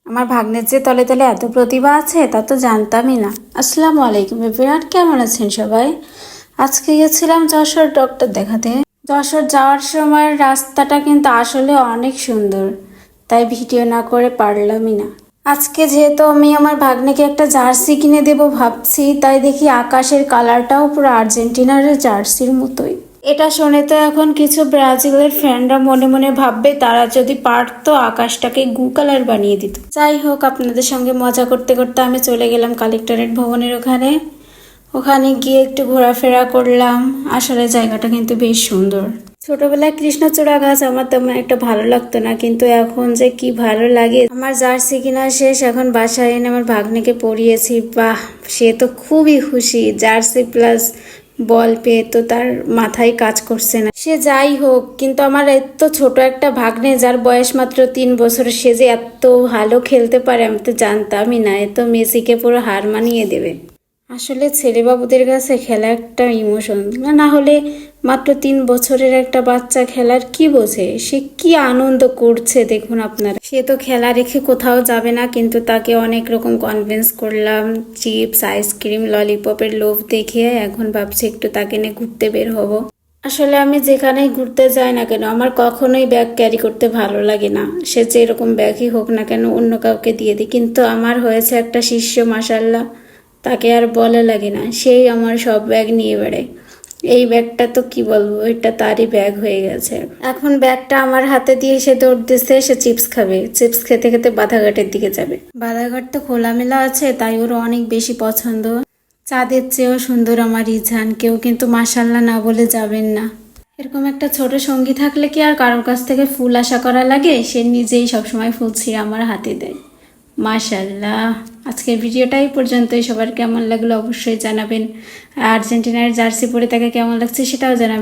আমার ভাগ্নের যে তলে তলে এত প্রতিভা আছে তা তো জানতামই না। আসসালামু আলাইকুম এভরিওয়ান, কেমন আছেন সবাই? আজকে গেছিলাম যশোর ডক্টর দেখাতে। যশোর যাওয়ার সময় রাস্তাটা কিন্তু আসলে অনেক সুন্দর, তাই ভিডিও না করে পারলামই না। আজকে যেহেতু আমি আমার ভাগ্নেকে একটা জার্সি কিনে দেবো ভাবছি, তাই দেখি আকাশের কালারটাও পুরো আর্জেন্টিনার জার্সির মতোই। এটা শুনে তো এখন কিছু ব্রাজিলের ফ্যানরা মনে মনে ভাববে তারা যদি পারতো আকাশটাকে গু কালার বানিয়ে দিত। যাই হোক, আপনাদের সঙ্গে মজা করতে করতে আমি চলে গেলাম কালেক্টরেট ভবনের ওখানে গিয়ে একটু ঘোরাফেরা করলাম। আসলে জায়গাটা কিন্তু বেশ সুন্দর। ছোটবেলায় কৃষ্ণচূড়া গাছ আমার তেমন একটা ভালো লাগতো না, কিন্তু এখন যে কি ভালো লাগে। আমার জার্সি কিনা শেষ, এখন বাসায় এনে আমার ভাগ্নেকে পরিয়েছি। বাহ, সে তো খুবই খুশি। জার্সি প্লাস বল পেয়ে তো তার মাথায় কাজ করছে না। সে যাই হোক, কিন্তু আমার এত ছোট একটা ভাগ্নে যার বয়স মাত্র 3 বছর, সে যে এত ভালো খেলতে পারে আমি তো জানতামই না। এ তো মেসিকে পুরো হার মানিয়ে দেবে। আসলে ছেলেবাবুদের কাছে খেলা একটা ইমোশন, না হলে মাত্র 3 বছরের একটা বাচ্চা খেলার কি বোঝে? সে কি আনন্দ করছে দেখুন আপনারা। সে তো খেলা রেখে কোথাও যাবে না, কিন্তু তাকে অনেক রকম কনভিন্স করলাম। চিপস, আইসক্রিম, ললিপপের লোভ দেখিয়ে এখন ভাবছি একটু তাকে নিয়ে ঘুরতে বের হব। আসলে আমি যেখানেই ঘুরতে যাই না কেন আমার কখনোই ব্যাগ ক্যারি করতে ভালো লাগে না। সে যেরকম ব্যাগই হোক না কেন অন্য কাউকে দিয়ে দিই, কিন্তু আমার হয়েছে একটা শিষ্য, মাশাল্লাহ, তাকে আর বলা লাগে না, সেই আমার সব ব্যাগ নিয়ে বেড়ায়। এই ব্যাগটা তো কি বলবো, এটা তারই ব্যাগ হয়ে গেছে। এখন ব্যাগটা আমার হাতে দিয়ে সে দৌড় দিচ্ছে, সে চিপস খাবে। চিপস খেতে খেতে বাধাঘাটের দিকে যাবে। বাধাঘাট তো খোলামেলা আছে, তাই ওর অনেক বেশি পছন্দ। চাঁদের চেয়েও সুন্দর আমার ইজান, কেউ কিন্তু মাশাল্লাহ না বলে যাবেন না। এরকম একটা ছোট সঙ্গী থাকলে কি আর কারোর কাছ থেকে ফুল আশা করা লাগে? সে নিজেই সবসময় ফুল ছিঁড়ে আমার হাতে দেয়। মাশাল্লাহ। আজকের ভিডিওটাই পর্যন্তই। সবার কেমন লাগলো অবশ্যই জানাবেন। আর্জেন্টিনার জার্সি পরে তাকে কেমন লাগছে সেটাও জানাবেন।